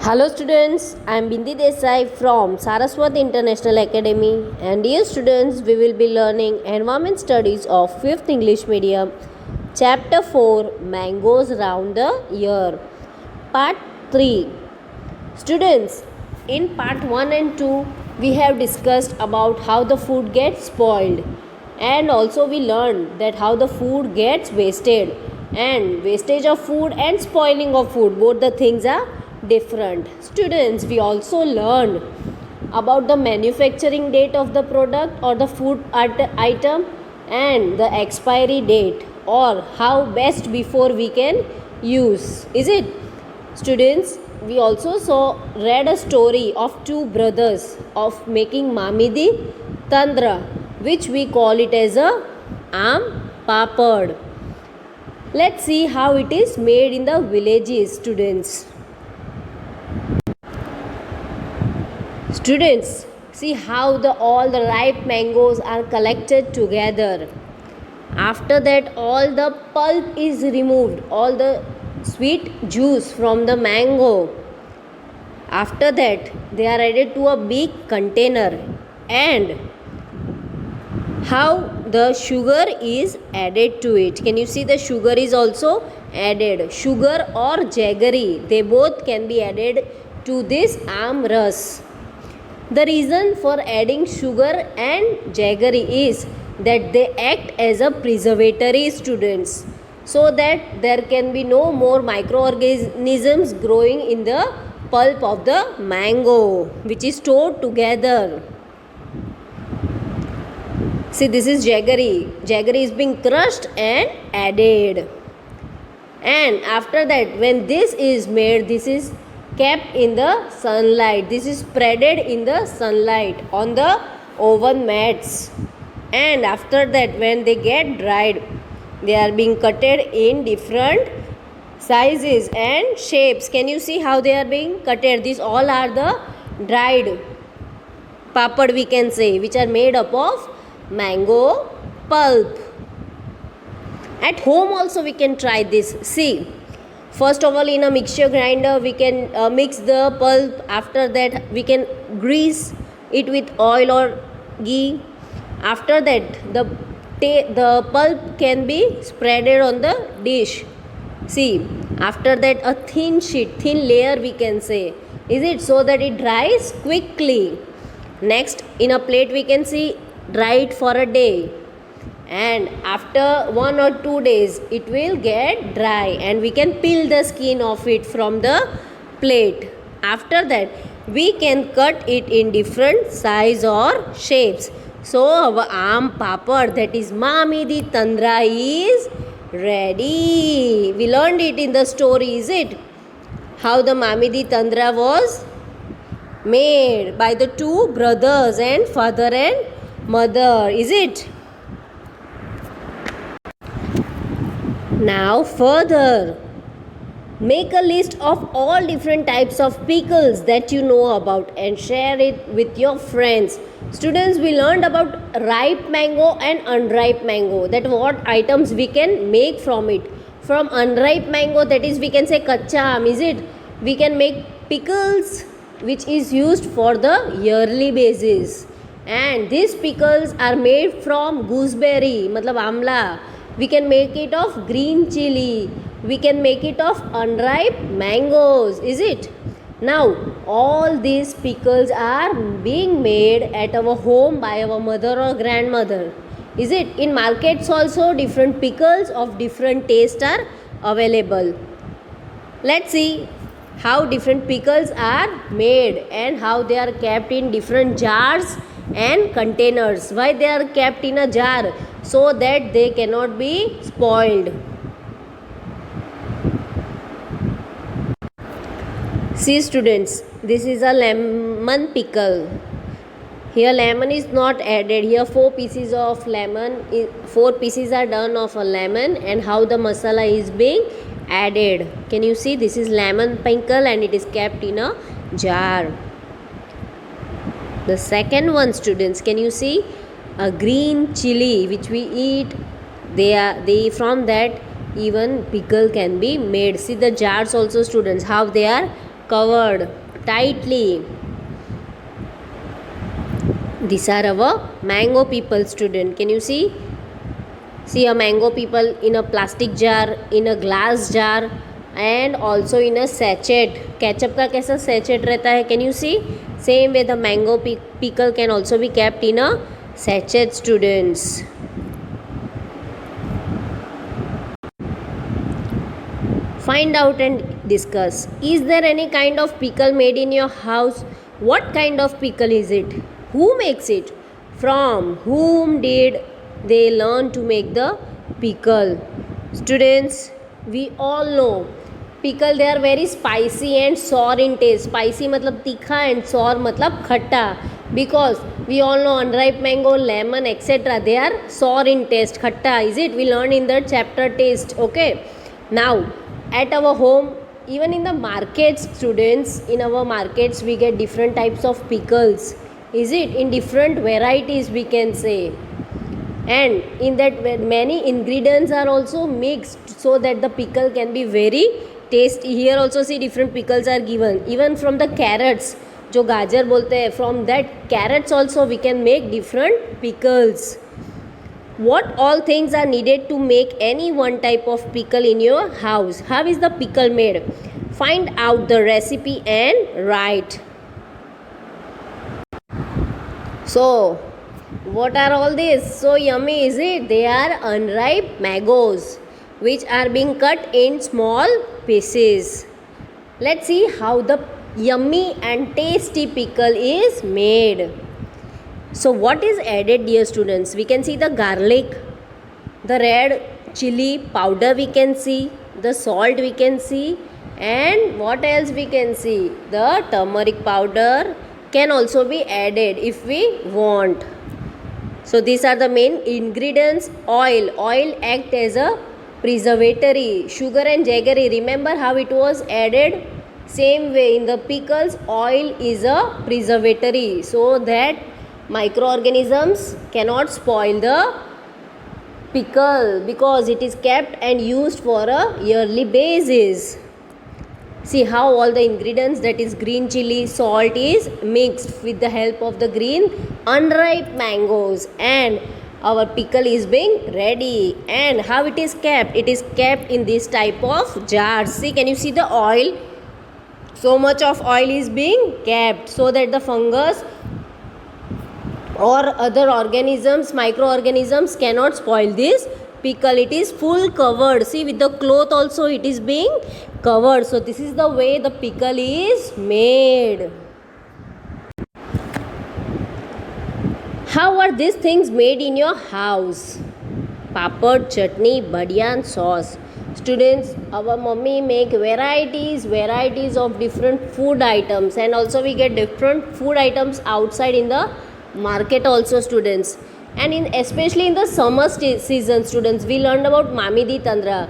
Hello students, I am Bindi Desai from Saraswat International Academy, and dear students, we will be learning Environment Studies of 5th English Medium, Chapter 4, Mangoes Round the Year, Part 3. Students, in Part 1 and 2, we have discussed about how the food gets spoiled, and also we learned that how the food gets wasted, and wastage of food and spoiling of food, both the things are different. Students, we also learned about the manufacturing date of the product or the food item and the expiry date, or how best before we can use, is it? Students, we also read a story of two brothers of making mamidi tandra, which we call it as a aam papad. Let's see how it is made in the villages, students. Students, see how all the ripe mangoes are collected together. After that, all the pulp is removed, all the sweet juice from the mango. After that, they are added to a big container, and how the sugar is added to it. Can you see the sugar is also added? Sugar or jaggery, they both can be added to this aam ras. The reason for adding sugar and jaggery is that they act as a preservatory, students, so that there can be no more microorganisms growing in the pulp of the mango, which is stored together. See, this is jaggery. Jaggery is being crushed and added. And after that, when this is made, this is kept in the sunlight. This is spreaded in the sunlight on the oven mats. And after that, when they get dried, they are being cutted in different sizes and shapes. Can you see how they are being cutted? These all are the dried papad, we can say, which are made up of mango pulp. At home also we can try this. See, first of all, in a mixture grinder we can mix the pulp. After that, we can grease it with oil or ghee. After that, the pulp can be spreaded on the dish. See, after that, a thin layer we can say, is it, so that it dries quickly. Next, in a plate we can see dry it for a day, and after 1 or 2 days it will get dry, and we can peel the skin of it from the plate. After that, we can cut it in different size or shapes. So our aam papad, that is mamidi tandra, is ready. We learned it in the story, is it? How the mamidi tandra was made by the two brothers and father and mother, is it? Now further, make a list of all different types of pickles that you know about and share it with your friends. Students, we learned about ripe mango and unripe mango, that what items we can make from it. From unripe mango, that is, we can say kacha aam, is it? We can make pickles which is used for the yearly basis, and these pickles are made from gooseberry, matlab amla. We can make it of green chili. We can make it of unripe mangoes, is it? Now, all these pickles are being made at our home by our mother or grandmother, is it? In markets also, different pickles of different taste are available. Let's see how different pickles are made and how they are kept in different jars and containers. Why they are kept in a jar? So that they cannot be spoiled. See, students, this is a lemon pickle. Here lemon is not added. Here 4 pieces of lemon, 4 pieces are done of a lemon, and how the masala is being added. Can you see? This is lemon pickle and it is kept in a jar. The second one, students, can you see? A green chili which we eat. They from that even pickle can be made. See the jars also, students, how they are covered tightly. These are our mango people, student. Can you see? See a mango people in a plastic jar, in a glass jar, and also in a sachet. Ketchup का कैसा sachet रहता है? Can you see? Same way the mango pickle can also be kept in a sachet, students. Find out and discuss. Is there any kind of pickle made in your house? What kind of pickle is it? Who makes it? From whom did they learn to make the pickle? Students, we all know pickle, they are very spicy and sour in taste. Spicy matlab tikha and sour matlab khatta, because we all know unripe mango, lemon, etc. they are sour in taste, khatta. Is it? We learned in the chapter taste. Okay. Now at our home, even in the markets, students, in our markets we get different types of pickles. Is it? In different varieties we can say, and in that many ingredients are also mixed so that the pickle can be very tasty. Here also see different pickles are given, even from the carrots, जो गाजर बोलते हैं, from that carrots also we can make different pickles. What all things are needed to make any one type of pickle in your house? How is the pickle made? Find out the recipe and write. So, what are all these? So yummy, is it? They are unripe mangoes which are being cut in small pieces. Let's see how the yummy and tasty pickle is made. So what is added, dear students? We can see the garlic, the red chili powder we can see, the salt we can see, and what else we can see? The turmeric powder can also be added if we want. So these are the main ingredients. Oil act as a preservatory. Sugar and jaggery, remember how it was added? Same way in the pickles, oil is a preservatory so that microorganisms cannot spoil the pickle, because it is kept and used for a yearly basis. See how all the ingredients, that is green chili, salt, is mixed with the help of the green unripe mangoes, and our pickle is being ready. And how it is kept? It is kept in this type of jars. See, can you see the oil? So much of oil is being kept so that the fungus or other organisms, microorganisms cannot spoil this pickle. It is full covered. See, with the cloth also it is being covered. So this is the way the pickle is made. How are these things made in your house? Papad, chutney, badiyan, sauce. Students, our mummy make varieties of different food items, and also we get different food items outside in the market also, students. And in especially in the summer season, students, we learned about मामी दी तंद्रा,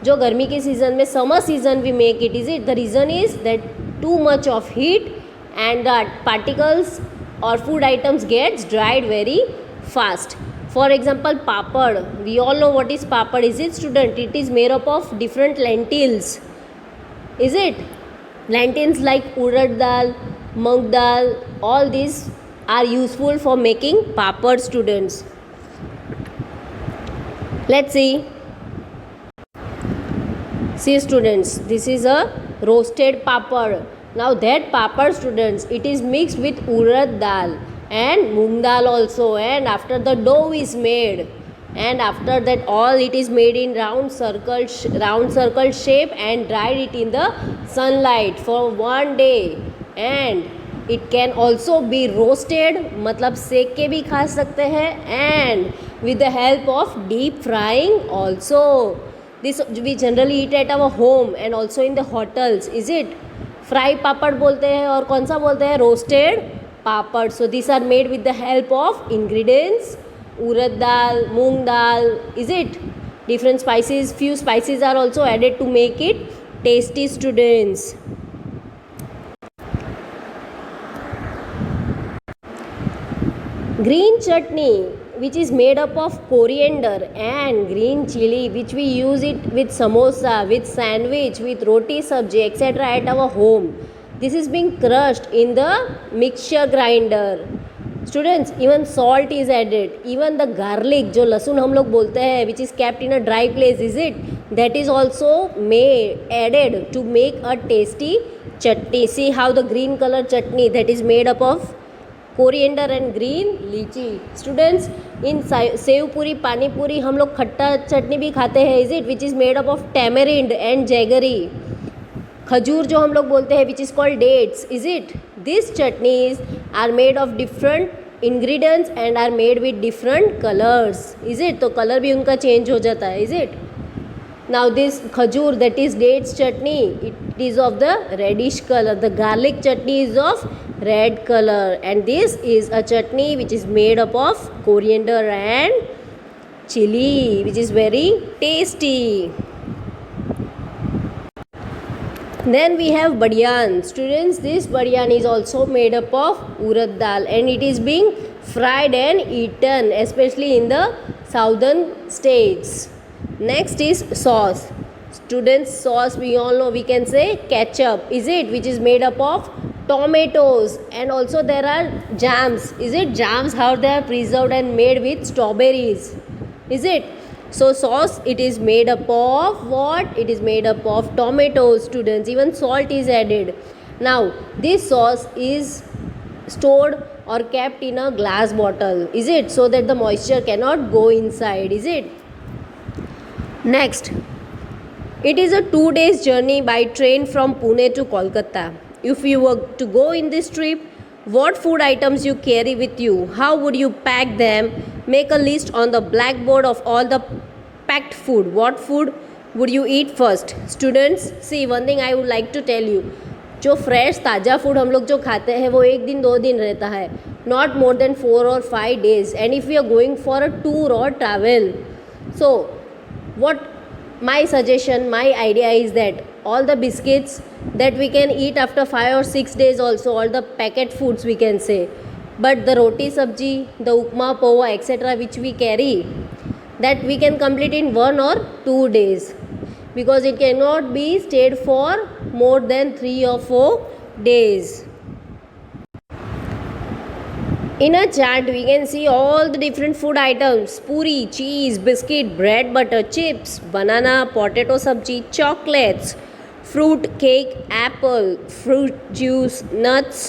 जो गर्मी के season में, summer season we make it. Is it? The reason is that too much of heat and the particles or food items gets dried very fast. For example, papad. We all know what is papad. Is it, student? It is made up of different lentils. Is it? Lentils like urad dal, mung dal, all these are useful for making papad, students. Let's see. See, students, this is a roasted papad. Now that papad, students, it is mixed with urad dal and moong dal also, and after the dough is made, and after that all it is made in round circle shape and dried it in the sunlight for 1 day. And it can also be roasted, मतलब सेक के भी खा सकते हैं, and with the help of deep frying also. This we generally eat at our home and also in the hotels. Is it? Fry papad बोलते हैं, और कौन सा बोलते हैं? Roasted papad. So these are made with the help of ingredients urad dal, moong dal. Is it? Different spices, few spices are also added to make it tasty, students. Green chutney, which is made up of coriander and green chili, which we use it with samosa, with sandwich, with roti sabji, etc. at our home. this is being crushed in the mixture grinder. Students, even salt is added. Even the garlic, जो लहसुन हम लोग बोलते हैं, which is kept in a dry place, is it? That is also added to make a tasty chutney. See how the green color chutney that is made up of coriander and green लीची. Students, इन save पूरी पानी पूरी हम लोग खट्टा चटनी भी खाते हैं, is it, which is made up of tamarind and jaggery. खजूर जो हम लोग बोलते हैं, which is called dates, is it. This chutneys are made of different ingredients and are made with different colours, is it. तो कलर भी उनका change हो जाता है, is it. Now this khajur, that is dates chutney, it is of the reddish color. The garlic chutney is of red color, and this is a chutney which is made up of coriander and chili, which is very tasty. Then we have badyan. Students, this badyan is also made up of urad dal, and it is being fried and eaten, especially in the southern states. Next is sauce. Students, sauce we all know, we can say ketchup, is it, which is made up of tomatoes. And also there are jams, is it. Jams, how they are preserved and made with strawberries, is it. So sauce, it is made up of what? It is made up of tomatoes, students. Even salt is added. Now this sauce is stored or kept in a glass bottle, is it, so that the moisture cannot go inside, is it. Next, it is a 2 days journey by train from Pune to Kolkata. If you were to go in this trip, what food items you carry with you? How would you pack them? Make a list on the blackboard of all the packed food. What food would you eat first? Students, see, one thing I would like to tell you. जो fresh ताज़ा food हम लोग जो खाते हैं वो 1 दिन 2 दिन रहता है, not more than 4 or 5 days. And if we are going for a tour or travel, so what my suggestion, my idea is that all the biscuits that we can eat after 5 or 6 days also, all the packet foods we can say, but the roti sabji, the upma, poha, etc., which we carry, that we can complete in 1 or 2 days, because it cannot be stayed for more than 3 or 4 days. In a chart, we can see all the different food items: puri, cheese, biscuit, bread, butter, chips, banana, potato sabji, chocolates, fruit, cake, apple, fruit juice, nuts,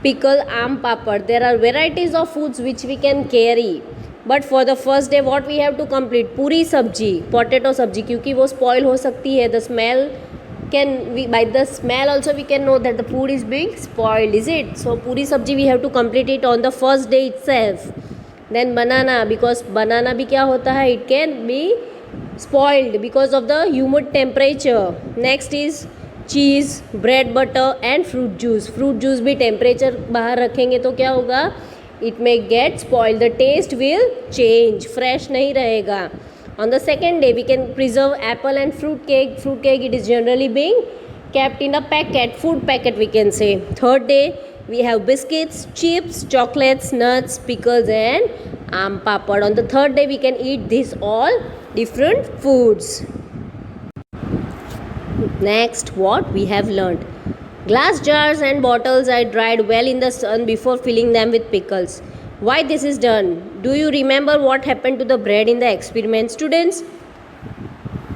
pickle, aam papad. There are varieties of foods which we can carry. But for the first day, what we have to complete? Puri sabji, potato sabji, क्योंकि वो spoil हो सकती है. The smell by the smell also we can know that the food is being spoiled, is it. So puri sabji we have to complete it on the first day itself. Then banana, because banana भी क्या होता है, it can be spoiled because of the humid temperature. Next is cheese, bread, butter and fruit juice. Fruit juice भी temperature बाहर रखेंगे तो क्या होगा, it may get spoiled, the taste will change, fresh नहीं रहेगा. On the second day, we can preserve apple and fruit cake. Fruit cake, it is generally being kept in a packet, food packet we can say. Third day, we have biscuits, chips, chocolates, nuts, pickles and aam papad. On the third day, we can eat these all different foods. Next, what we have learned. Glass jars and bottles are dried well in the sun before filling them with pickles. Why this is done? Do you remember what happened to the bread in the experiment, students?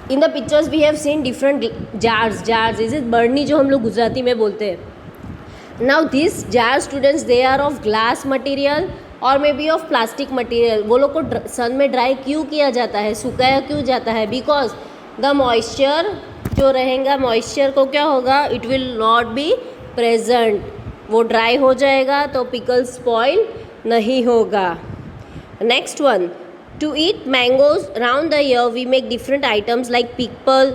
In the pictures we have seen different jars. Is it बर्नी जो हम लोग गुजराती में बोलते हैं. Now these jars, students, they are of glass material or maybe of plastic material. वो लोग को सन में ड्राई क्यों किया जाता है, सुखाया क्यों जाता है? Because the moisture जो रहेगा, moisture को क्या होगा, it will not be present. वो ड्राई हो जाएगा तो pickle spoil नहीं होगा. Next one, to eat mangoes round the year we make different items like pickle,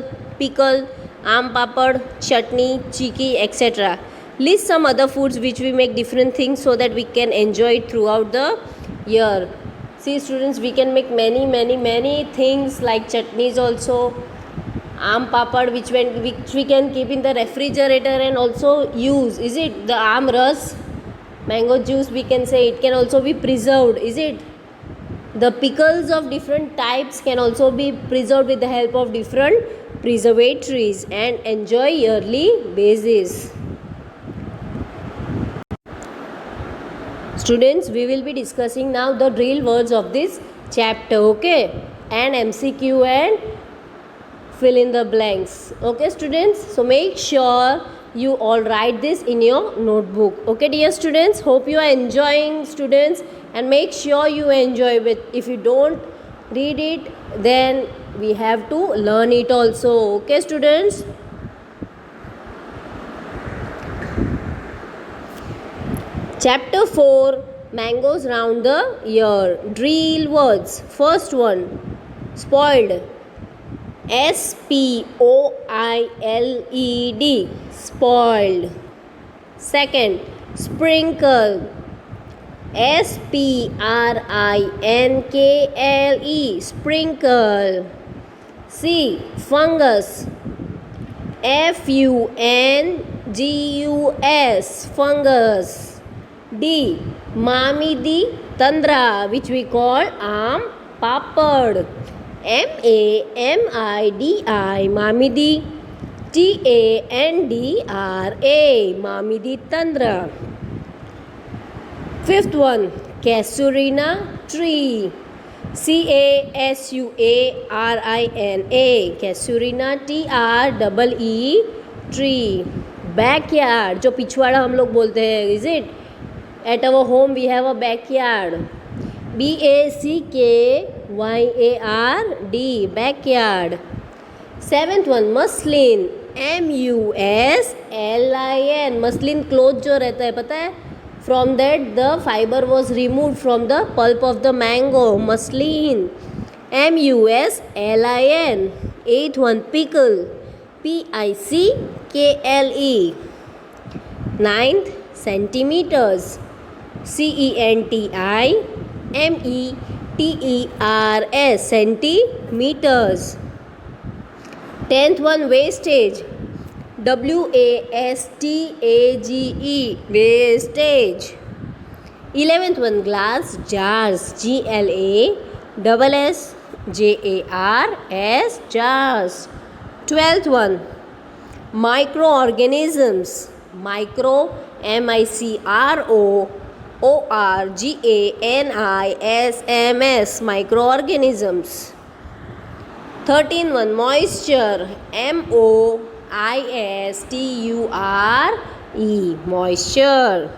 aam papad, chutney, chikki, etc. List some other foods which we make different things so that we can enjoy it throughout the year. See students, we can make many things like chutneys also, aam papad which we can keep in the refrigerator and also use, is it. The aam ras, mango juice we can say, it can also be preserved, is it. The pickles of different types can also be preserved with the help of different preservatives and enjoy yearly basis. Students, we will be discussing now the drill words of this chapter, okay? And MCQ and fill in the blanks. Okay, students? So make sure you all write this in your notebook. Okay, dear students? Hope you are enjoying, students. And make sure you enjoy it. If you don't read it, then we have to learn it also. Okay, students? Chapter 4, Mangoes Round the Year. Drill words. First one, spoiled. SPOILED. Spoiled. Second, sprinkle. SPRINKLE. Sprinkle. C, fungus. FUNGUS. Fungus. D, Mamidi Tandra, which we call Aam Papad. MAMIDI, Mamidi. TANDRA, Mamidi Tandra. Fifth one, Casuarina tree. CASUARINA, Casuarina TREE, tree. Backyard, जो पिछवाड़ा हम लोग बोलते हैं, is it? At our home we have a backyard. BACKYARD, backyard. Seventh one, muslin. MUSLIN, muslin cloth जो रहता है पता है, from that the fiber was removed from the pulp of the mango. Muslin. MUSLIN. Eighth one, pickle. PICKLE. Ninth, centimeters. CENTIMETERS, centimeters. Tenth one, wastage. WASTAGE, wastage. 11th one, glass jars. GLASSJARS, jars. 12th one, microorganisms. Micro, MICROORGANISMS, microorganisms. 13th one, moisture. MOISTURE, moisture.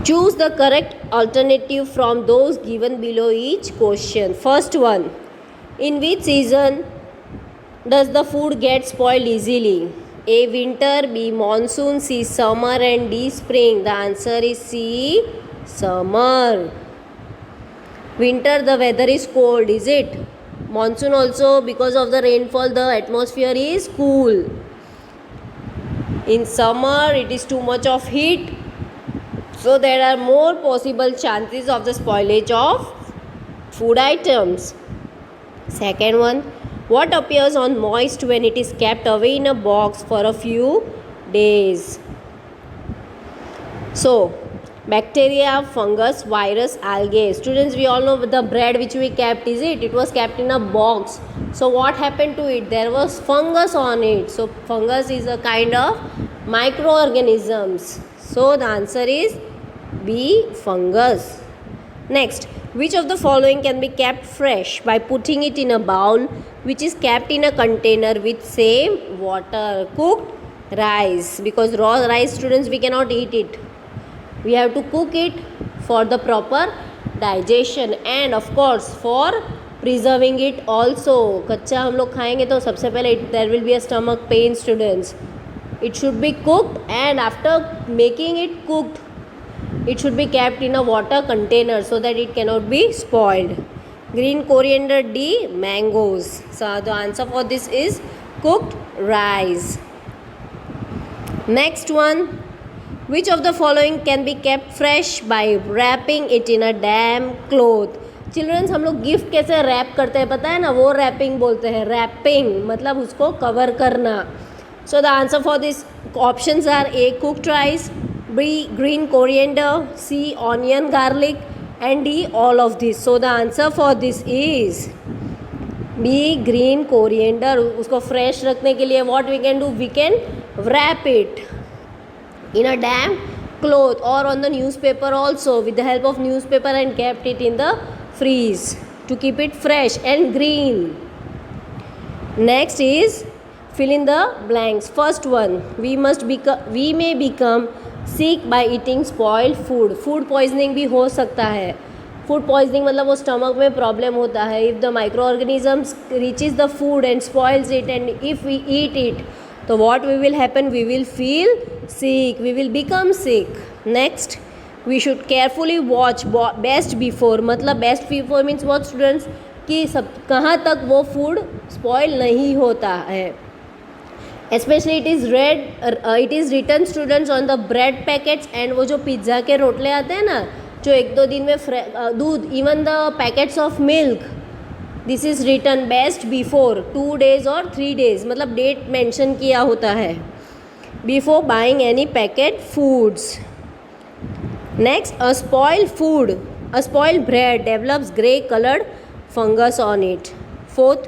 Choose the correct alternative from those given below each question. First one, in which season does the food get spoiled easily? A, winter. B, monsoon. C, summer. And D, spring. The answer is C, summer. Winter, the weather is cold, is it? Monsoon also, because of the rainfall, the atmosphere is cool. In summer, it is too much of heat, so there are more possible chances of the spoilage of food items. Second one, what appears on moist when it is kept away in a box for a few days? So, bacteria, fungus, virus, algae. Students, we all know the bread which we kept, is it? It was kept in a box. So, what happened to it? There was fungus on it. So, fungus is a kind of microorganisms. So, the answer is B, fungus. Next, which of the following can be kept fresh by putting it in a bowl which is kept in a container with same water? Cooked rice, because raw rice, students, we cannot eat it. We have to cook it for the proper digestion and of course for preserving it also. कच्चा हम लोग खाएंगे तो सबसे पहले there will be a stomach pain, students. It should be cooked and after making it cooked, it should be kept in a water container so that it cannot be spoiled. Green coriander. D, mangoes. So the answer for this is cooked rice. Next one, which of the following can be kept fresh by wrapping it in a damp cloth? Childrens, हम लोग gift कैसे rap करते हैं पता है ना, वो wrapping बोलते हैं. रैपिंग मतलब उसको कवर करना. So the answer for this options are A, cooked rice. B, green coriander. C, onion, garlic. And D, all of this. So the answer for this is B, green coriander. उसको fresh रखने के लिए what we can do? We can wrap it in a damp cloth or on the newspaper also, with the help of newspaper, and kept it in the freeze to keep it fresh and green. Next is fill in the blanks. First one, we may become sick by eating spoiled food. Food poisoning भी हो सकता है. Food poisoning मतलब वो stomach में problem होता है. If the micro organisms reaches the food and spoils it, and if we eat it, तो what we will happen, we will feel sick, we will become sick. Next, we should carefully watch best before. मतलब best before means what students, कि सब कहाँ तक वो food spoil नहीं होता है. Especially it is written students on the bread packets, and वो जो पिज्ज़ा के रोटले आते हैं ना, जो 1-2 दिन में दूध, even the packets of milk, this is written best before 2 days और 3 days, मतलब डेट मेंशन किया होता है before buying any packet foods. Next, a spoiled bread develops grey colored fungus on it. Fourth,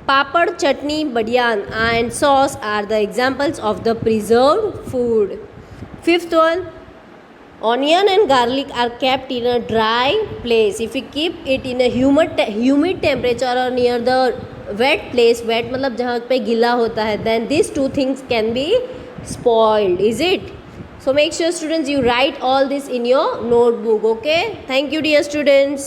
papad, chutney, badyan and sauce are the examples of the preserved food. Fifth one, onion and garlic are kept in a dry place. If we keep it in a humid temperature or near the wet place, wet मतलब जहाँ पे गीला होता है, then these two things can be spoiled. Is it? So make sure students you write all this in your notebook. Okay, thank you dear students.